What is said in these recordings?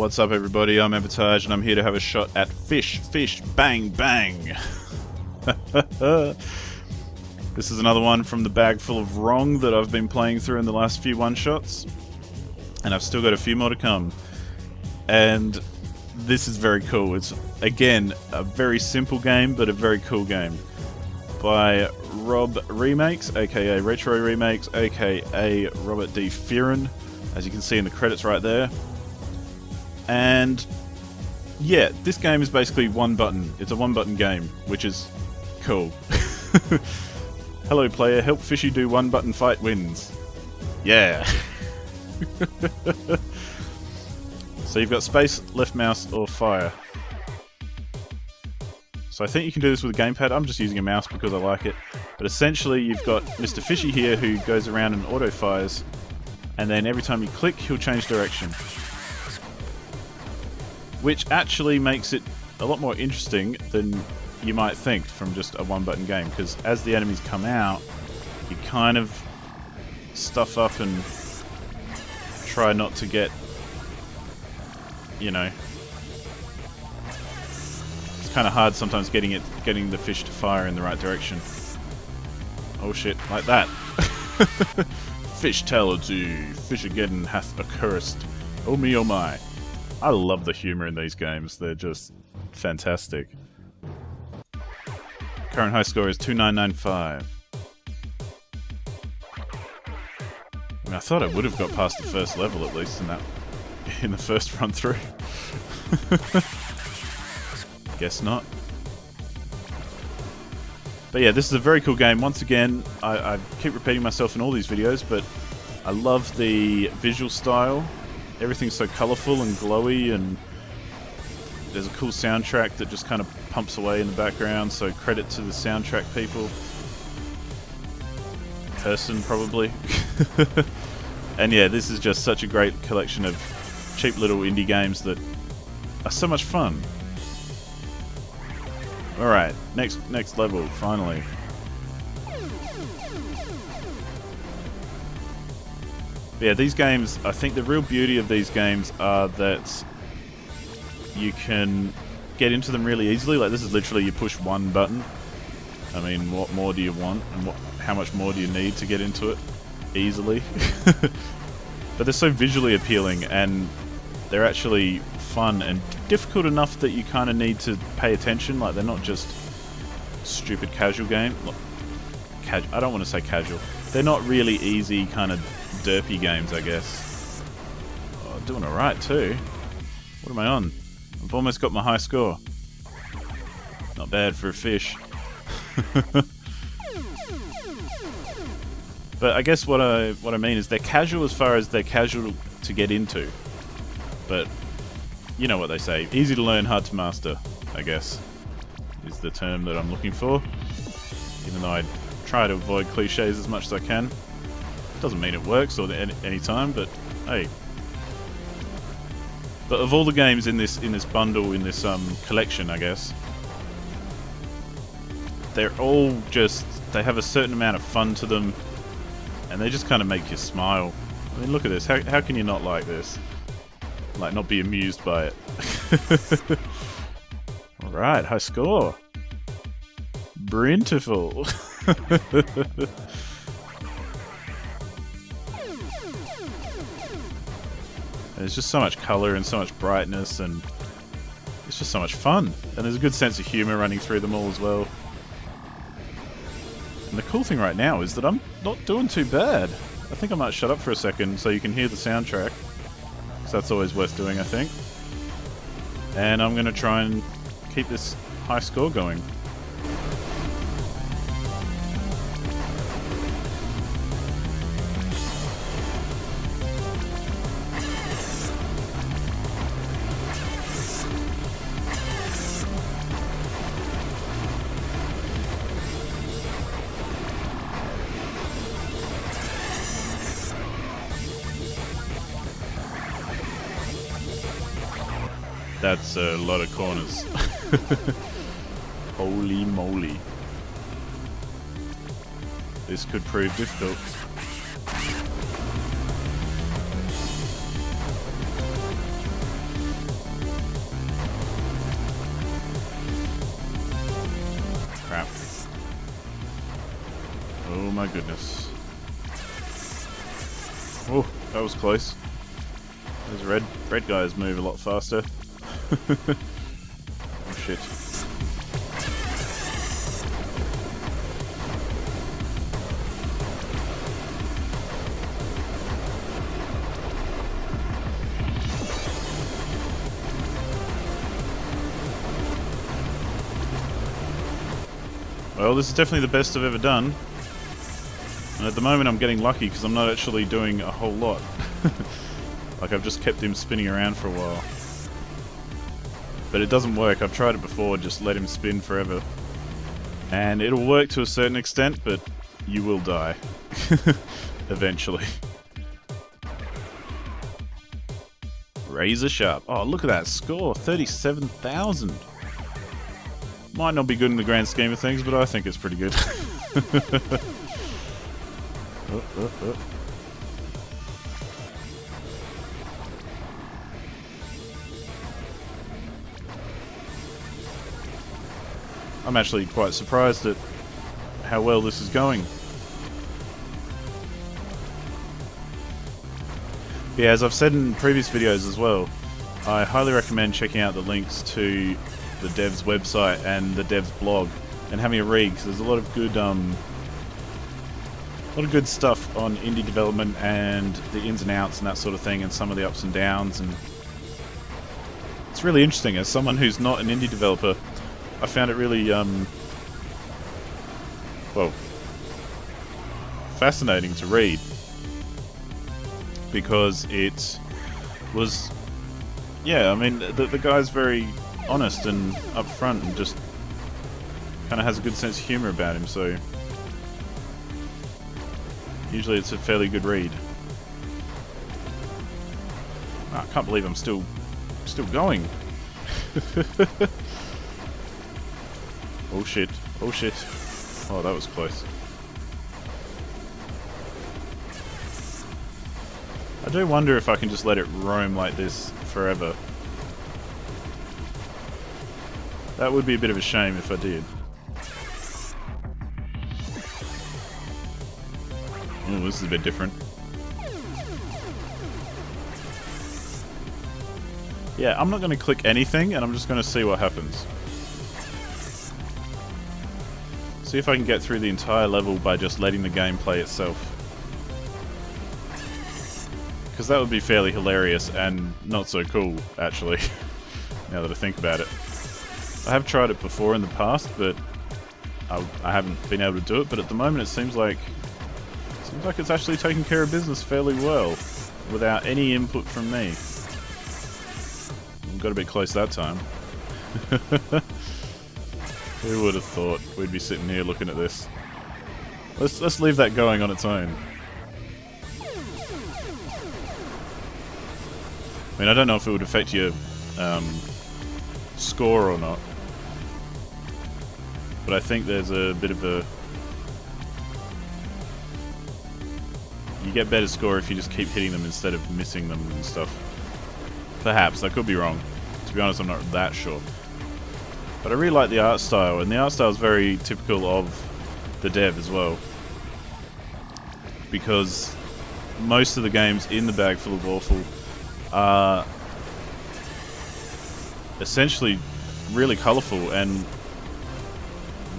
What's up, everybody? I'm Advertised, and I'm here to have a shot at fish, bang, bang. This is another one from the Bagfull of Wrong that I've been playing through in the last few one-shots, and I've still got a few more to come. And this is very cool. It's, again, a very simple game, but a very cool game. By Rob Remakes, aka Retro Remakes, aka Robert D. Fearon, as you can see in the credits right there. And yeah, this game is basically one button. It's a one-button game, which is cool. Hello player, help fishy do one-button fight wins. Yeah. So you've got space, left mouse, or fire. So I think you can do this with a gamepad. I'm just using a mouse because I like it. But essentially you've got Mr. Fishy here who goes around and auto-fires, and then every time you click, he'll change direction. Which actually makes it a lot more interesting than you might think from just a one-button game, because as the enemies come out, you kind of stuff up and try not to get, you know, it's kind of hard sometimes getting the fish to fire in the right direction. Oh shit, like that. Fish-tality, Fishageddon hath accursed. Oh me, oh my. I love the humor in these games. They're just fantastic. Current high score is 2995. I mean, I thought I would have got past the first level at least in the first run through. Guess not. But yeah, this is a very cool game. Once again, I keep repeating myself in all these videos, but I love the visual style. Everything's so colourful and glowy, and there's a cool soundtrack that just kind of pumps away in the background, so credit to the soundtrack people. Person, probably. And yeah, this is just such a great collection of cheap little indie games that are so much fun. Alright, next level, finally. Yeah, these games, I think the real beauty of these games are that you can get into them really easily. Like, this is literally you push one button. I mean, what more do you want, and how much more do you need to get into it easily? But they're so visually appealing, and they're actually fun and difficult enough that you kind of need to pay attention. Like, they're not just stupid casual game. I don't want to say casual. They're not really easy kind of derpy games, I guess. Oh, doing alright too. What am I on? I've almost got my high score. Not bad for a fish. But I guess what I mean is they're casual as far as they're casual to get into. But you know what they say, easy to learn, hard to master, I guess, is the term that I'm looking for. Even though I try to avoid cliches as much as I can. Doesn't mean it works or any time, but hey. But of all the games in this bundle, in this collection, I guess, they're all just, they have a certain amount of fun to them, and they just kind of make you smile. I mean, look at this. How can you not like this? Like, not be amused by it. Alright, high score. Brintiful. There's just so much colour and so much brightness, and it's just so much fun. And there's a good sense of humour running through them all as well. And the cool thing right now is that I'm not doing too bad. I think I might shut up for a second so you can hear the soundtrack. Because that's always worth doing, I think. And I'm going to try and keep this high score going. That's a lot of corners. Holy moly. This could prove difficult. my goodness. Oh, that was close. Those red guys move a lot faster. Oh shit. Well, this is definitely the best I've ever done. And at the moment I'm getting lucky because I'm not actually doing a whole lot. Like, I've just kept him spinning around for a while. But it doesn't work. I've tried it before, just let him spin forever. And it'll work to a certain extent, but you will die. Eventually. Razor sharp. Oh, look at that score. 37,000. Might not be good in the grand scheme of things, but I think it's pretty good. I'm actually quite surprised at how well this is going. Yeah, as I've said in previous videos as well, I highly recommend checking out the links to the dev's website and the dev's blog and having a read, because there's a lot of good stuff on indie development and the ins and outs and that sort of thing, and some of the ups and downs, and it's really interesting. As someone who's not an indie developer, I found it really well, fascinating to read, because it was, yeah, I mean, the guy's very honest and upfront and just kind of has a good sense of humor about him, so usually it's a fairly good read. Oh, I can't believe I'm still going. Oh shit, oh shit. Oh, that was close. I do wonder if I can just let it roam like this forever. That would be a bit of a shame if I did. Oh, this is a bit different. Yeah, I'm not going to click anything, and I'm just going to see what happens. See if I can get through the entire level by just letting the game play itself. Because that would be fairly hilarious and not so cool, actually, now that I think about it. I have tried it before in the past, but I haven't been able to do it, but at the moment it seems like it's actually taking care of business fairly well, without any input from me. Got a bit close that time. Who would have thought we'd be sitting here looking at this? Let's leave that going on its own. I mean, I don't know if it would affect your score or not, but I think there's a bit of a... You get better score if you just keep hitting them instead of missing them and stuff. Perhaps, I could be wrong. To be honest, I'm not that sure. But I really like the art style, and the art style is very typical of the dev as well. Because most of the games in the Bagfull of Awful are essentially really colourful and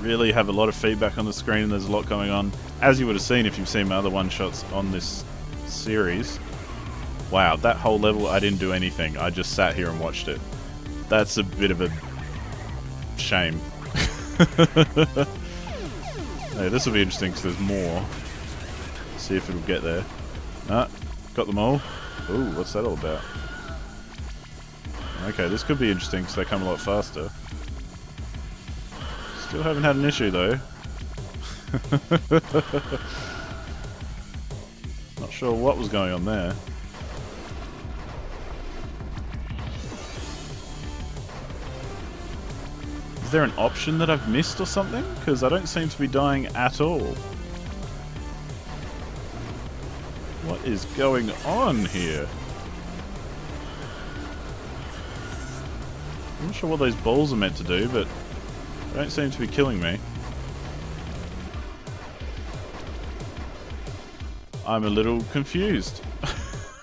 really have a lot of feedback on the screen, and there's a lot going on. As you would have seen if you've seen my other one-shots on this series. Wow, that whole level I didn't do anything. I just sat here and watched it. That's a bit of a shame. Hey, this will be interesting because there's more. See if it'll get there. Ah, got them all. Ooh, what's that all about? Okay, this could be interesting because they come a lot faster. Still haven't had an issue though. Not sure what was going on there. Is there an option that I've missed or something? Because I don't seem to be dying at all. What is going on here? I'm not sure what those balls are meant to do, but they don't seem to be killing me. I'm a little confused.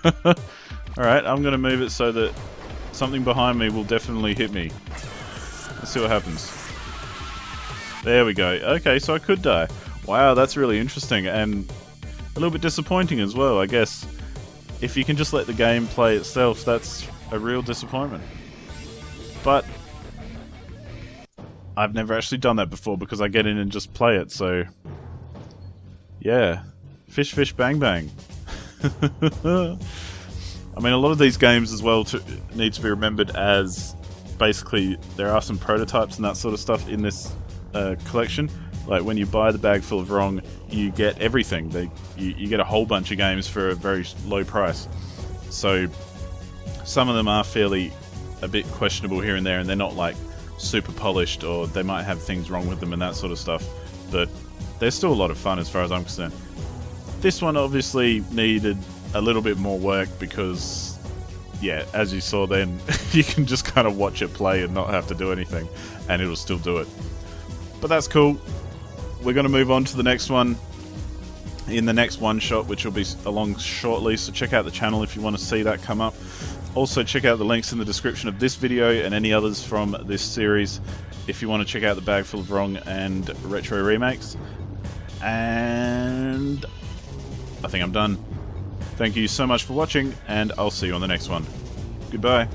Alright, I'm going to move it so that something behind me will definitely hit me. Let's see what happens. There we go. Okay, so I could die. Wow, that's really interesting and a little bit disappointing as well, I guess. If you can just let the game play itself, that's a real disappointment. But I've never actually done that before because I get in and just play it, so yeah. Fish, fish, bang, bang. I mean, a lot of these games as well need to be remembered as basically there are some prototypes and that sort of stuff in this collection. Like when you buy the Bagfull of Wrong, you get everything. You get a whole bunch of games for a very low price. So some of them are a bit questionable here and there, and they're not like super polished, or they might have things wrong with them and that sort of stuff. But they're still a lot of fun as far as I'm concerned. This one obviously needed a little bit more work because, yeah, as you saw then, you can just kind of watch it play and not have to do anything, and it'll still do it. But that's cool. We're going to move on to the next one in the next one-shot, which will be along shortly, so check out the channel if you want to see that come up. Also, check out the links in the description of this video and any others from this series if you want to check out the Bagfull of Wrong and retro remakes. And I think I'm done. Thank you so much for watching, and I'll see you on the next one. Goodbye.